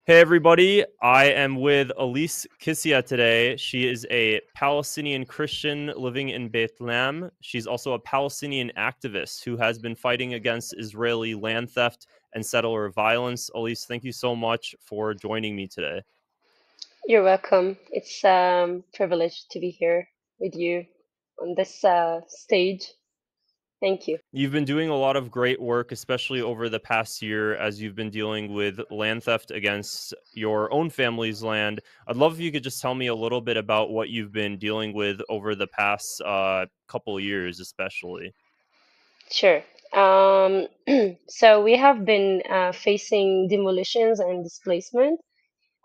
Hey everybody, I am with Alice Kisiya today. She is a Palestinian Christian living in Bethlehem. She's also a Palestinian activist who has been fighting against Israeli land theft and settler violence. Alice, thank you so much for joining me today. You're welcome. It's privilege to be here with you on this stage. Thank you. You've been doing a lot of great work, especially over the past year, as you've been dealing with land theft against your own family's land. I'd love if you could just tell me a little bit about what you've been dealing with over the past couple of years, especially. Sure. Um, so we have been facing demolitions and displacement.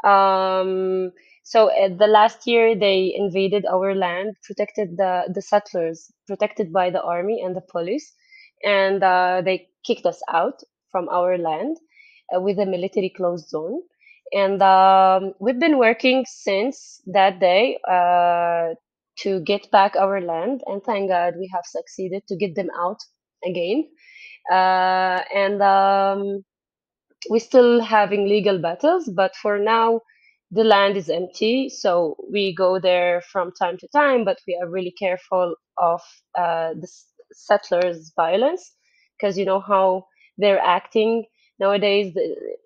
Um, the last year they invaded our land, protected the settlers, protected by the army and the police, and they kicked us out from our land with a military closed zone. And we've been working since that day to get back our land, and thank God we have succeeded to get them out again. And we're still having legal battles, but for now, the land is empty. So we go there from time to time, but we are really careful of settlers' violence because you know how they're acting nowadays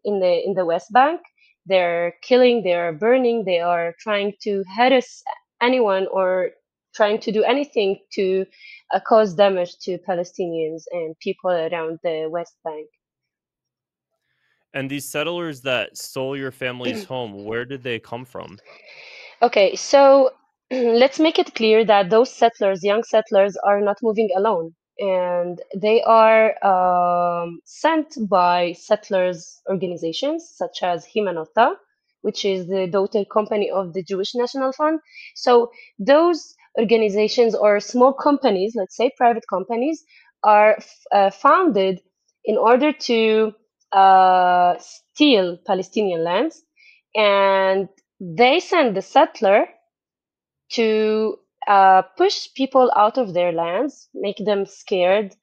in the West Bank. They're killing, they are burning, they are trying to harass anyone or trying to do anything to cause damage to Palestinians and people around the West Bank. And these settlers that stole your family's home, where did they come from? Okay, so let's make it clear that those settlers, young settlers, are not moving alone, and they are sent by settlers organizations such as Himanota, which is the daughter company of the Jewish National Fund. So those organizations or small companies, let's say private companies, are founded in order to steal Palestinian lands, and they send the settler to push people out of their lands, make them scared,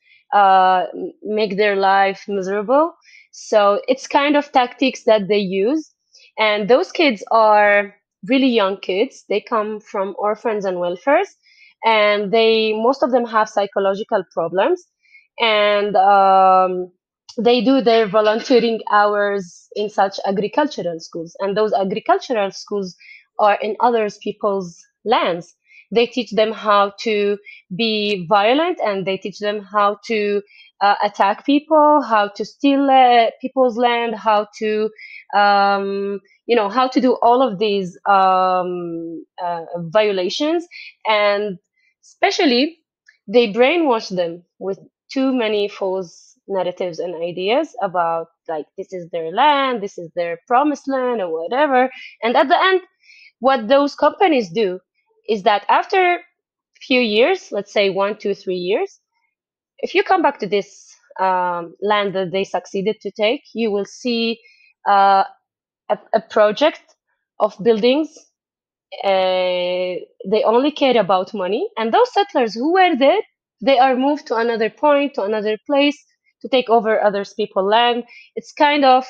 make their life miserable. So it's kind of tactics that they use. And those kids are really young kids. They come from orphans and welfares, and most of them have psychological problems. And they do their volunteering hours in such agricultural schools. And those agricultural schools are in others people's lands. They teach them how to be violent, and they teach them how to attack people, how to steal people's land, how to how to do all of these violations. And especially they brainwash them with too many false narratives and ideas about, like, this is their land, this is their promised land, or whatever. And at the end, what those companies do is that after few years, let's say 1, 2, 3 years, if you come back to this land that they succeeded to take, you will see uh, a project of buildings. They only care about money, and those settlers who were there, they are moved to another point, to another place, to take over others people's land. It's kind of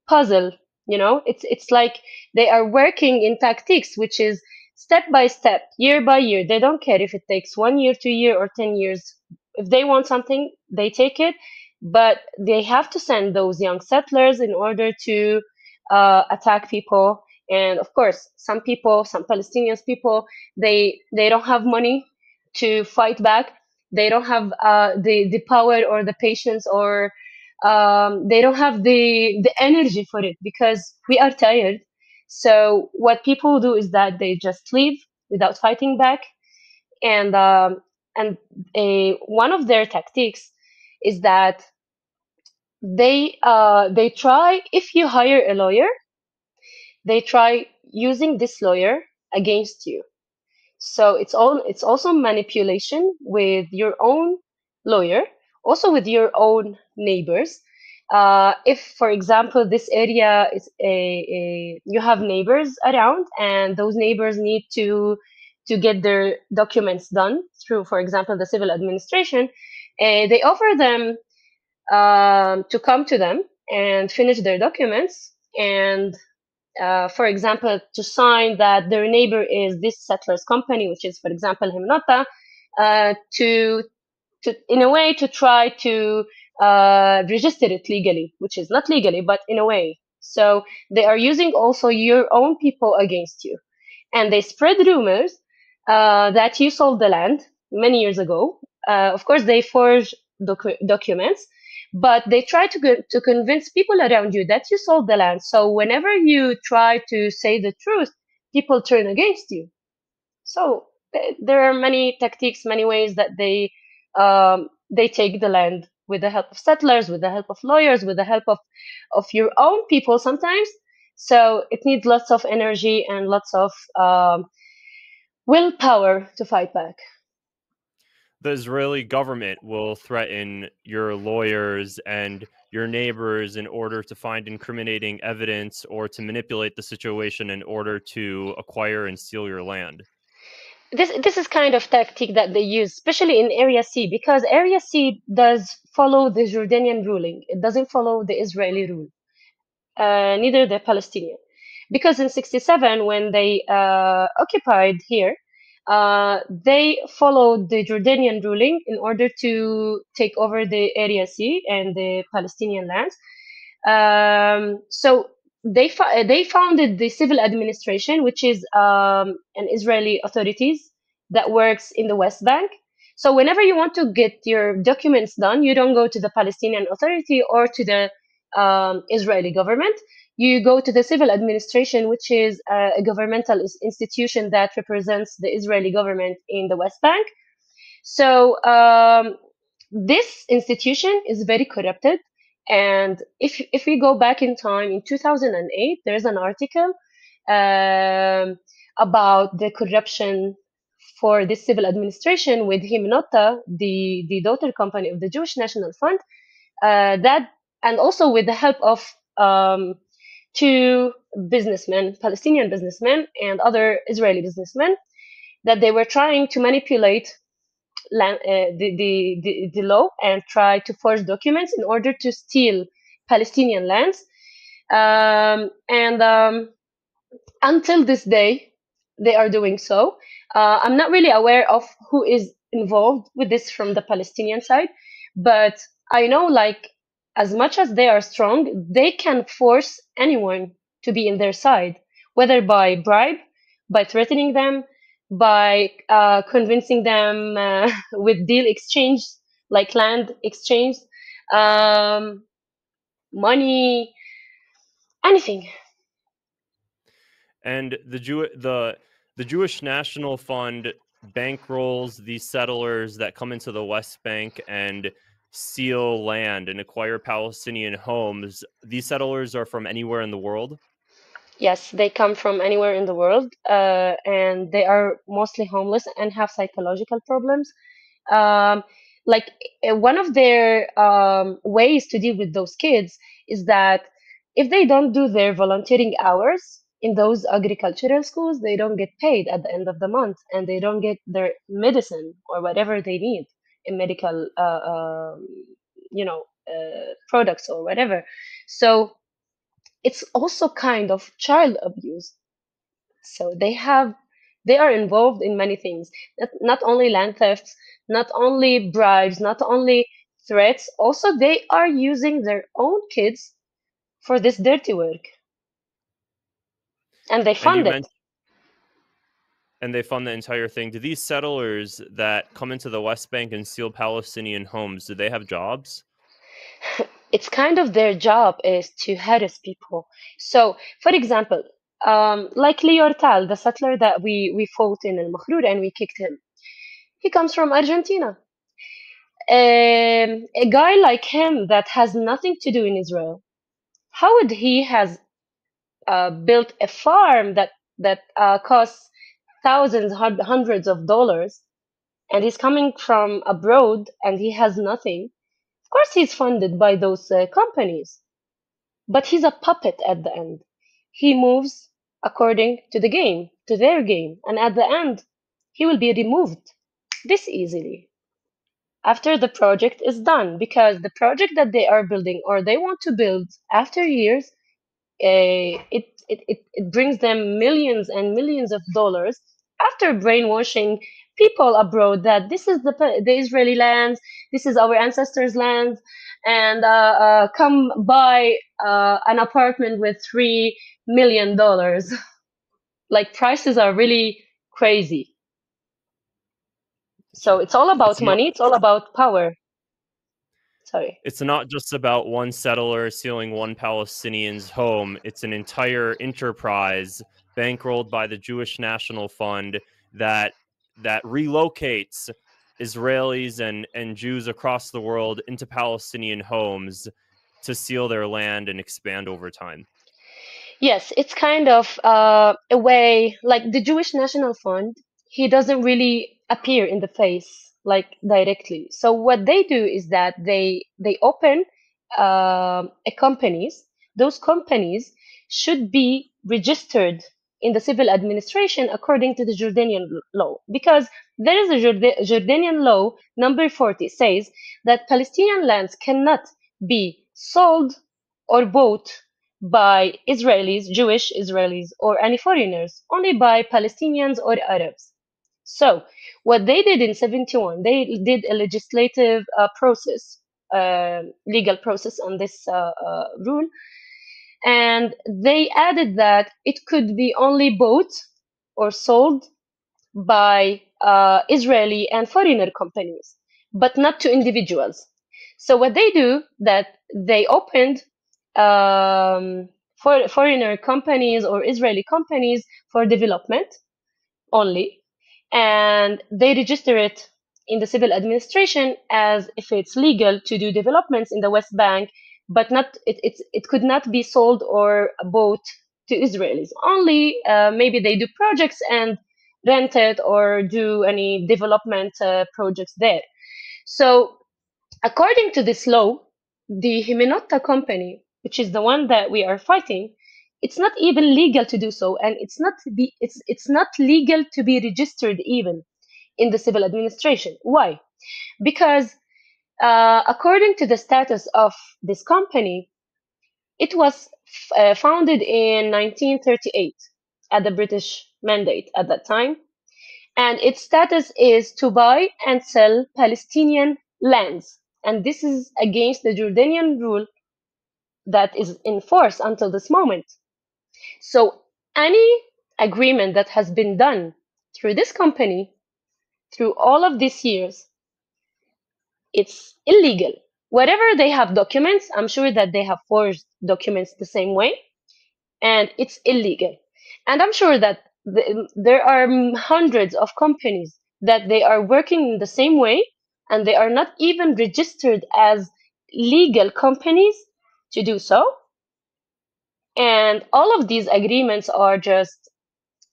puzzle, it's like they are working in tactics, which is step by step, year by year. They don't care if it takes 1 year, 2 year, or 10 years. If they want something, they take it, but they have to send those young settlers in order to attack people. And of course, some people, some Palestinians people, they don't have money to fight back. They don't have the power or the patience, or they don't have the energy for it because we are tired. So what people do is that they just leave without fighting back. And one of their tactics is that they try, if you hire a lawyer, they try using this lawyer against you. So it's also manipulation with your own lawyer, also with your own neighbors. If, for example, this area is you have neighbors around, and those neighbors need to get their documents done through, for example, the civil administration, they offer them to come to them and finish their documents, and for example, to sign that their neighbor is this settler's company, which is, for example, Himnota, to in a way to try to register it legally, which is not legally, but in a way. So they are using also your own people against you, and they spread rumors that you sold the land many years ago. Of course, they forge documents, but they try to convince people around you that you sold the land. So whenever you try to say the truth, people turn against you. So there are many tactics, many ways that they take the land with the help of settlers, with the help of lawyers, with the help of your own people sometimes. So it needs lots of energy and lots of willpower to fight back. The Israeli government will threaten your lawyers and your neighbors in order to find incriminating evidence or to manipulate the situation in order to acquire and steal your land. This is kind of tactic that they use, especially in Area C, because Area C does follow the Jordanian ruling. It doesn't follow the Israeli rule, neither the Palestinian. Because in '67, when they occupied here, they followed the Jordanian ruling in order to take over the Area C and the Palestinian lands. So they founded the civil administration, which is an Israeli authorities that works in the West Bank. So whenever you want to get your documents done, you don't go to the Palestinian Authority or to the Israeli government. You go to the civil administration, which is a governmental institution that represents the Israeli government in the West Bank. So this institution is very corrupted. And if we go back in time, in 2008, there's an article about the corruption for this civil administration with Himnota, the daughter company of the Jewish National Fund, that and also with the help of two businessmen, Palestinian businessmen, and other Israeli businessmen, that they were trying to manipulate the law and try to forge documents in order to steal Palestinian lands. And until this day, they are doing so. I'm not really aware of who is involved with this from the Palestinian side, but I know, like, as much as they are strong, they can force anyone to be in their side, whether by bribe, by threatening them, by convincing them with deal exchange, like land exchange, um, money, anything. And the Jewish National Fund bankrolls these settlers that come into the West Bank and steal land and acquire Palestinian homes. These settlers are from anywhere in the world. Yes, they come from anywhere in the world, and they are mostly homeless and have psychological problems. Um, like one of their ways to deal with those kids is that if they don't do their volunteering hours in those agricultural schools, they don't get paid at the end of the month, and they don't get their medicine or whatever they need in medical, products or whatever. So it's also kind of child abuse. So they are involved in many things, not only land thefts, not only bribes, not only threats, also they are using their own kids for this dirty work. And they And you fund it. mentioned, and they fund the entire thing. Do these settlers that come into the West Bank and steal Palestinian homes, do they have jobs? It's kind of their job is to harass people. So, for example, like Lior Tal, the settler that we fought in Al Makhrur and we kicked him. He comes from Argentina. A guy like him that has nothing to do in Israel, how would he has built a farm that costs thousands, hundreds of dollars, and he's coming from abroad and he has nothing? Of course, he's funded by those companies, but he's a puppet at the end. He moves according to the game, to their game, and at the end, he will be removed this easily after the project is done, because the project that they are building or they want to build after years, It brings them millions and millions of dollars after brainwashing people abroad that this is the Israeli lands, this is our ancestors' lands, and come buy an apartment with $3 million. Like prices are really crazy. So it's all about It's not. money. It's all about power. Sorry. It's not just about one settler stealing one Palestinian's home. It's an entire enterprise bankrolled by the Jewish National Fund that relocates Israelis and Jews across the world into Palestinian homes to steal their land and expand over time. Yes, it's kind of a way, like the Jewish National Fund, he doesn't really appear in the face like directly. So what they do is that they open a companies. Those companies should be registered in the civil administration according to the Jordanian law, because there is a Jordanian law number 40 says that Palestinian lands cannot be sold or bought by Israelis, Jewish Israelis, or any foreigners, only by Palestinians or Arabs. So, what they did in 71, they did a legislative process, legal process on this rule, and they added that it could be only bought or sold by Israeli and foreigner companies, but not to individuals. So what they do that they opened for foreigner companies or Israeli companies for development only, and they register it in the civil administration as if it's legal to do developments in the West Bank, but not it could not be sold or bought to Israelis. Only maybe they do projects and rent it or do any development projects there. So according to this law, the Himenotta company, which is the one that we are fighting, it's not even legal to do so, and it's not legal to be registered even in the civil administration. Why? Because according to the status of this company, it was founded in 1938 at the British mandate at that time, and its status is to buy and sell Palestinian lands. And this is against the Jordanian rule that is in force until this moment. So any agreement that has been done through this company through all of these years, it's illegal. Whatever they have documents, I'm sure that they have forged documents the same way, and it's illegal. And I'm sure that there are hundreds of companies that they are working in the same way, and they are not even registered as legal companies to do so. And all of these agreements are just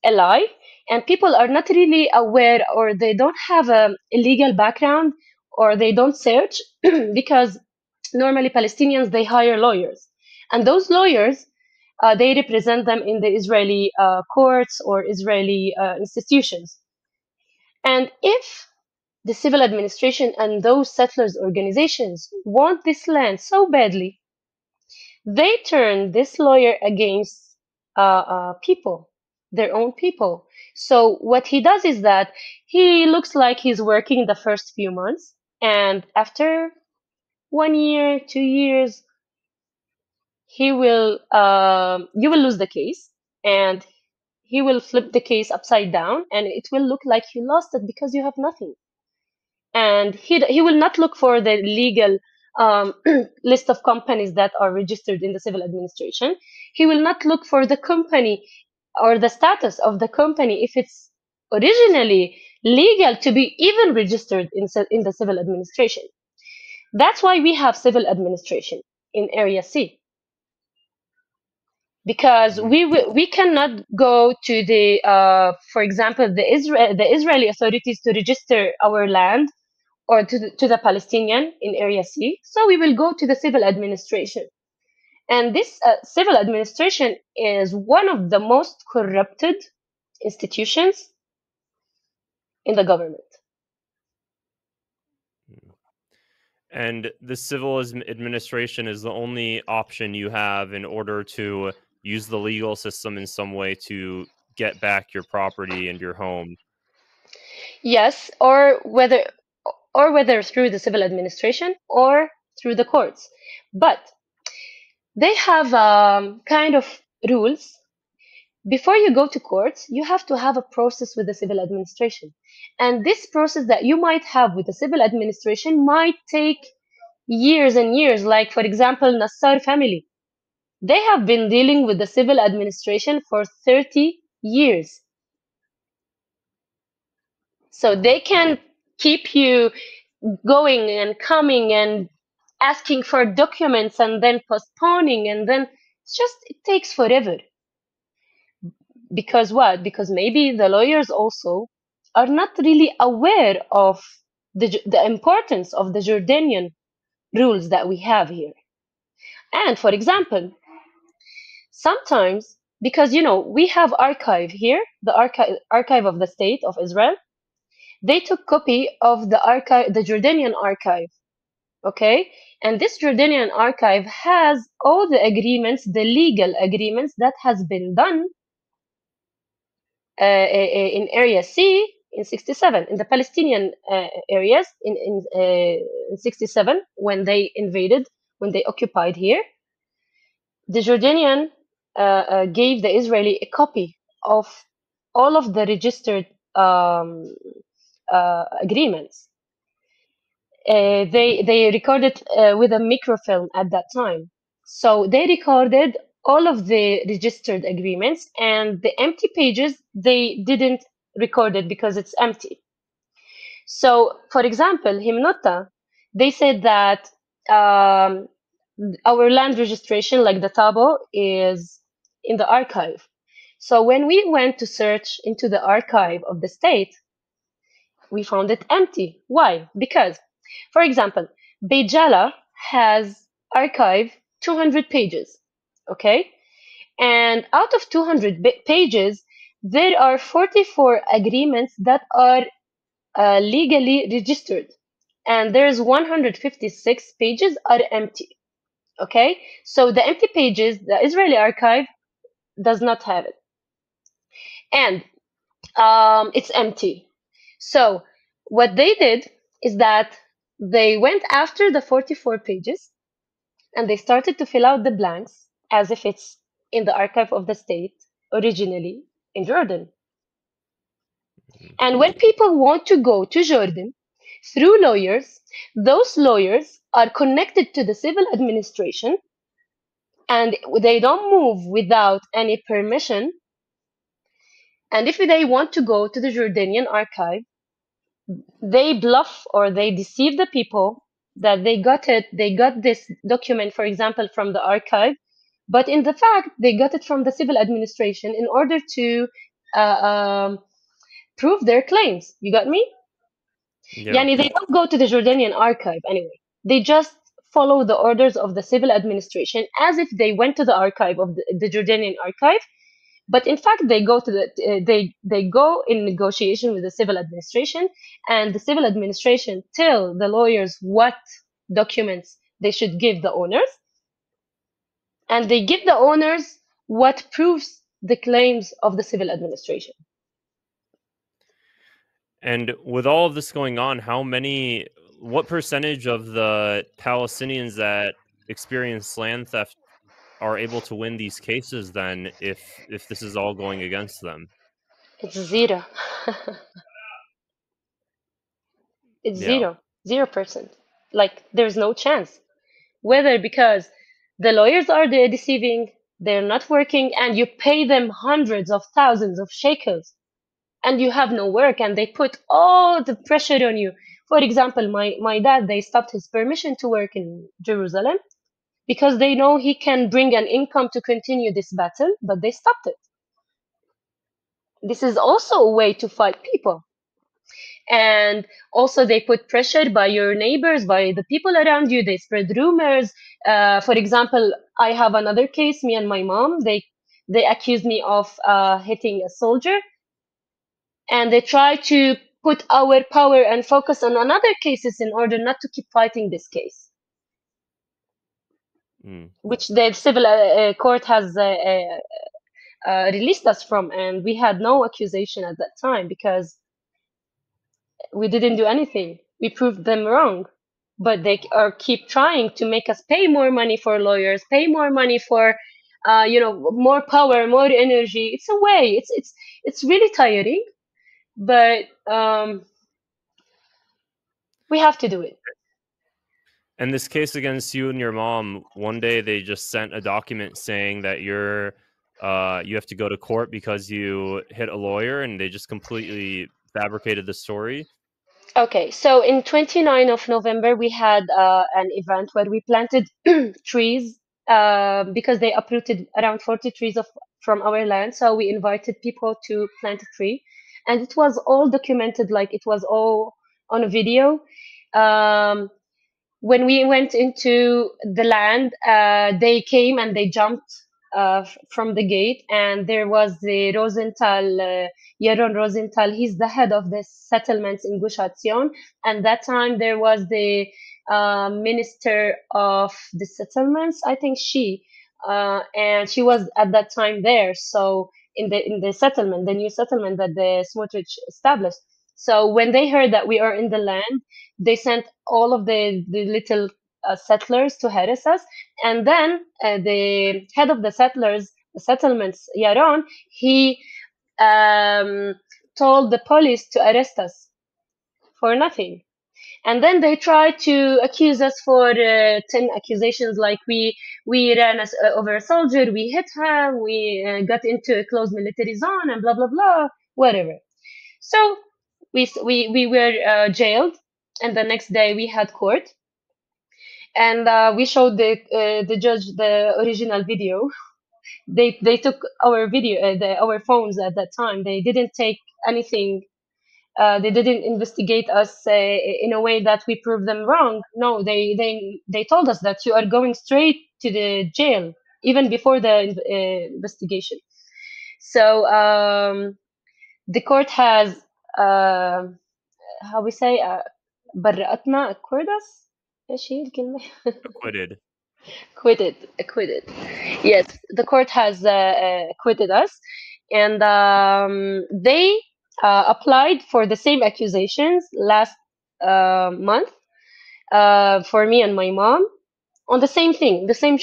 a lie, and people are not really aware, or they don't have a legal background, or they don't search because normally Palestinians they hire lawyers, and those lawyers they represent them in the Israeli courts or Israeli institutions. And if the civil administration and those settlers organizations want this land so badly, they turn this lawyer against people, their own people. So what he does is that he looks like he's working the first few months, and after 1 year, 2 years, he will you will lose the case, and he will flip the case upside down, and it will look like you lost it because you have nothing. And he will not look for the legal list of companies that are registered in the civil administration. He will not look for the company or the status of the company if it's originally legal to be even registered in the civil administration. That's why we have civil administration in Area C, because we cannot go to the for example the Israeli authorities to register our land, or to the Palestinian in Area C. So we will go to the civil administration. And this civil administration is one of the most corrupted institutions in the government. And the civil administration is the only option you have in order to, use the legal system in some way to get back your property and your home. Yes, or whether through the civil administration or through the courts. But they have kind of rules. Before you go to courts, you have to have a process with the civil administration. And this process that you might have with the civil administration might take years and years. Like, for example, Nassar family. They have been dealing with the civil administration for 30 years. So they can keep you going and coming and asking for documents and then postponing, and then it takes forever. Because what? Because maybe the lawyers also are not really aware of the importance of the Jordanian rules that we have here. And for example, sometimes, because we have archive here, the archive of the state of Israel, they took copy of the Jordanian archive. Okay, and this Jordanian archive has all the agreements, the legal agreements that has been done in Area C in 67, in the Palestinian areas in 67, when they invaded, when they occupied here. The Jordanian gave the Israeli a copy of all of the registered agreements. They recorded with a microfilm at that time. So they recorded all of the registered agreements, and the empty pages they didn't record it because it's empty. So, for example, Himnota, they said that our land registration, like the Tabo, is in the archive. So when we went to search into the archive of the state, we found it empty. Why? Because, for example, Bejala has archive 200 pages, okay? And out of 200 pages, there are 44 agreements that are legally registered, and there's 156 pages are empty, okay? So the empty pages, the Israeli archive does not have it, and it's empty. So what they did is that they went after the 44 pages and they started to fill out the blanks as if it's in the archive of the state originally in Jordan. And when people want to go to Jordan through lawyers, those lawyers are connected to the civil administration and they don't move without any permission. And if they want to go to the Jordanian archive, they bluff or they deceive the people that they got this document, for example, from the archive, but in the fact they got it from the civil administration in order to prove their claims. You got me? Yeah. Yani, they don't go to the Jordanian archive anyway. They just follow the orders of the civil administration as if they went to the archive of the Jordanian archive. But in fact, they go to they go in negotiation with the civil administration, and the civil administration tell the lawyers what documents they should give the owners, and they give the owners what proves the claims of the civil administration. And with all of this going on, what percentage of the Palestinians that experience land theft are able to win these cases then, if this is all going against them? It's zero. It's Yeah. 0%. Like, there's no chance. Whether because the lawyers are there deceiving, they're not working, and you pay them hundreds of thousands of shekels, and you have no work, and they put all the pressure on you. For example, my dad, they stopped his permission to work in Jerusalem because they know he can bring an income to continue this battle, but they stopped it. This is also a way to fight people. And also they put pressure by your neighbors, by the people around you. They spread rumors. For example, I have another case, me and my mom, they accused me of hitting a soldier, and they try to put our power and focus on another cases in order not to keep fighting this case. Mm. which the civil court has released us from, and we had no accusation at that time because we didn't do anything. We proved them wrong, but they are keep trying to make us pay more money for lawyers, pay more money for, more power, more energy. It's a way. It's really tiring, but we have to do it. And this case against you and your mom, one day they just sent a document saying that you have to go to court because you hit a lawyer, and they just completely fabricated the story. Okay, so in 29 of November, we had an event where we planted trees because they uprooted around 40 trees from our land. So we invited people to plant a tree, and it was all documented, like it was all on a video. Um, when we went into the land, they came and they jumped from the gate, and there was the Rosenthal, Yaron Rosenthal. He's the head of the settlements in Gush Etzion, and that time there was the minister of the settlements. I think and she was at that time there. So in the settlement, the new settlement that the Smotrich established. So when they heard that we are in the land, they sent all of the little settlers to harass us. And then the head of the settlers, the settlements, Yaron, he um, told the police to arrest us for nothing. And then they tried to accuse us for 10 accusations, like we ran over a soldier, we hit him, we got into a closed military zone, and blah blah blah, whatever. So we were jailed, and the next day we had court, and we showed the judge the original video. They took our video, our phones at that time. They didn't take anything. They didn't investigate us in a way that we proved them wrong. No, they told us that you are going straight to the jail even before the investigation. So the court has how we say برأتنا acquitted us. ايش هي الكلمة؟ Acquitted. Acquitted. Yes, the court has acquitted us, and they applied for the same accusations last month for me and my mom on the same thing, the same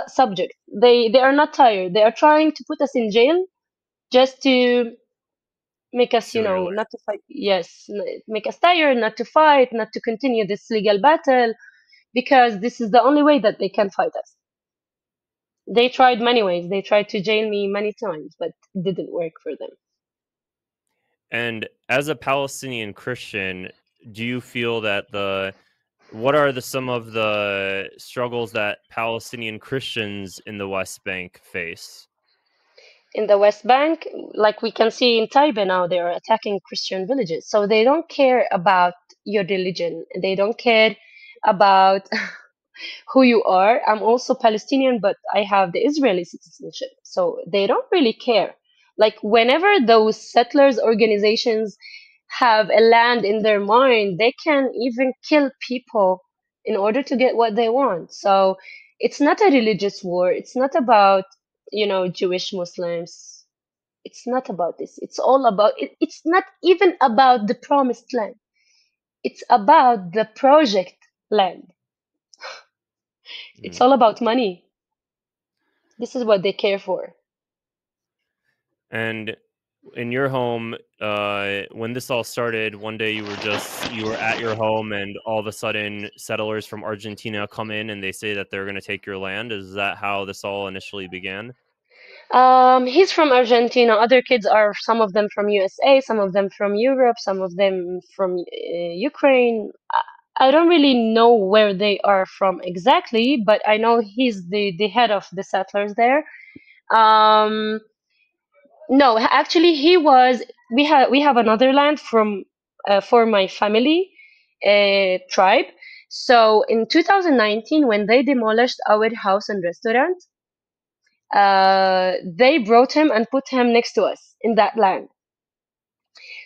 subject. They are not tired. They are trying to put us in jail just to make us, Sue your not to fight. Yes, make us tired, not to fight, not to continue this legal battle, because this is the only way that they can fight us. They tried many ways. They tried to jail me many times, but it didn't work for them. And as a Palestinian Christian, do you feel that what are some of the struggles that Palestinian Christians in the West Bank face? In the West Bank, like we can see in Taiba now, they are attacking Christian villages. So they don't care about your religion. They don't care about who you are. I'm also Palestinian, but I have the Israeli citizenship. So they don't really care. Like whenever those settlers organizations have a land in their mind, they can even kill people in order to get what they want. So it's not a religious war. It's not about, Jewish Muslims. It's not about this. It's all about it's not even about the promised land. It's about the project land. It's all about money. This is what they care for. And in your home, when this all started, one day you were at your home, and all of a sudden settlers from Argentina come in and they say that they're going to take your land. Is that how this all initially began? He's from Argentina. Other kids are, some of them from USA, some of them from Europe, some of them from Ukraine. I don't really know where they are from exactly, but I know he's the head of the settlers there. Um, no, actually, he was. We have another land from for my family tribe. So in 2019, when they demolished our house and restaurant, they brought him and put him next to us in that land.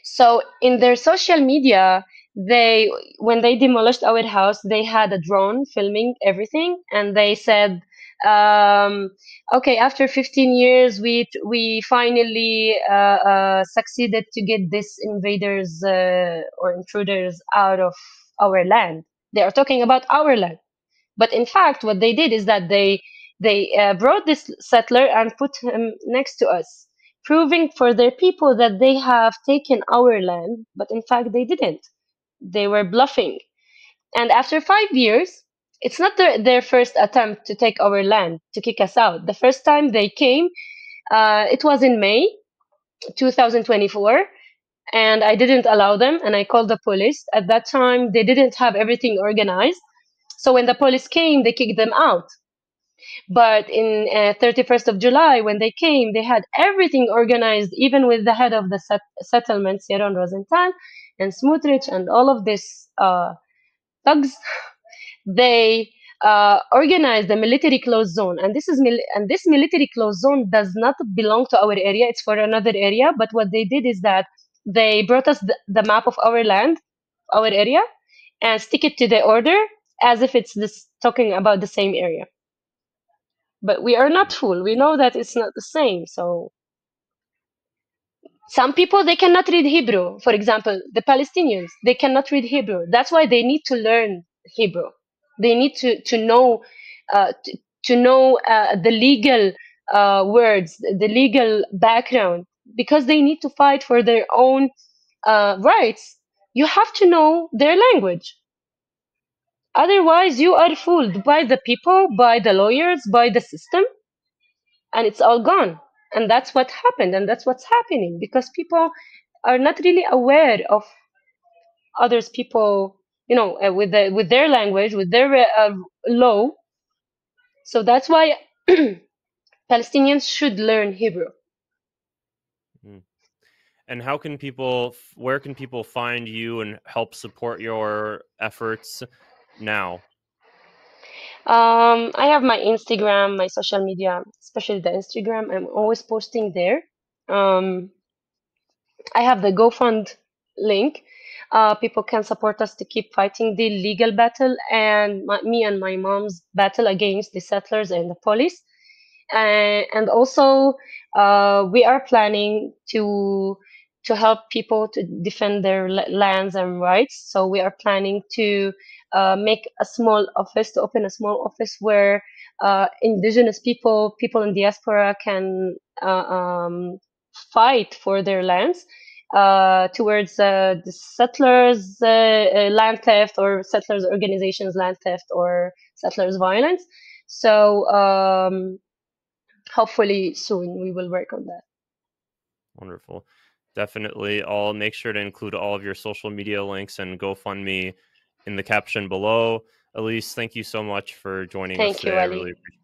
So in their social media, when they demolished our house, they had a drone filming everything, and they said Okay, after 15 years, we finally succeeded to get this invaders or intruders out of our land. They are talking about our land, but in fact, what they did is that they brought this settler and put him next to us, proving for their people that they have taken our land, but in fact they didn't. They were bluffing. And after 5 years, it's not their first attempt to take our land, to kick us out. The first time they came, it was in May 2024, and I didn't allow them, and I called the police. At that time, they didn't have everything organized. So when the police came, they kicked them out. But in 31st of July, when they came, they had everything organized, even with the head of the settlement, Yaron Rosenthal, and Smutrich, and all of these thugs. They organized the military closed zone, and this military closed zone does not belong to our area. It's for another area. But what they did is that they brought us the map of our land, our area, and stick it to the order as if it's this talking about the same area. But we are not fool. We know that it's not the same. So some people, they cannot read Hebrew. For example, the Palestinians, they cannot read Hebrew. That's why they need to learn Hebrew. They need to know the legal words, the legal background, because they need to fight for their own rights. You have to know their language. Otherwise, you are fooled by the people, by the lawyers, by the system, and it's all gone. And that's what happened, and that's what's happening, because people are not really aware of others people, with their language, with their law. So that's why Palestinians should learn Hebrew. And where can people find you and help support your efforts now? I have my Instagram, my social media, especially the Instagram. I'm always posting there. I have the GoFund link. People can support us to keep fighting the legal battle and me and my mom's battle against the settlers and the police. And also, we are planning to help people to defend their lands and rights. So we are planning to open a small office where indigenous people in diaspora can fight for their lands towards the settlers' land theft, or settlers' organizations' land theft, or settlers' violence. So hopefully soon we will work on that. Wonderful. Definitely. I'll make sure to include all of your social media links and GoFundMe in the caption below. Elise, thank you so much for joining us Thank you, today. I Ali. really appreciate it.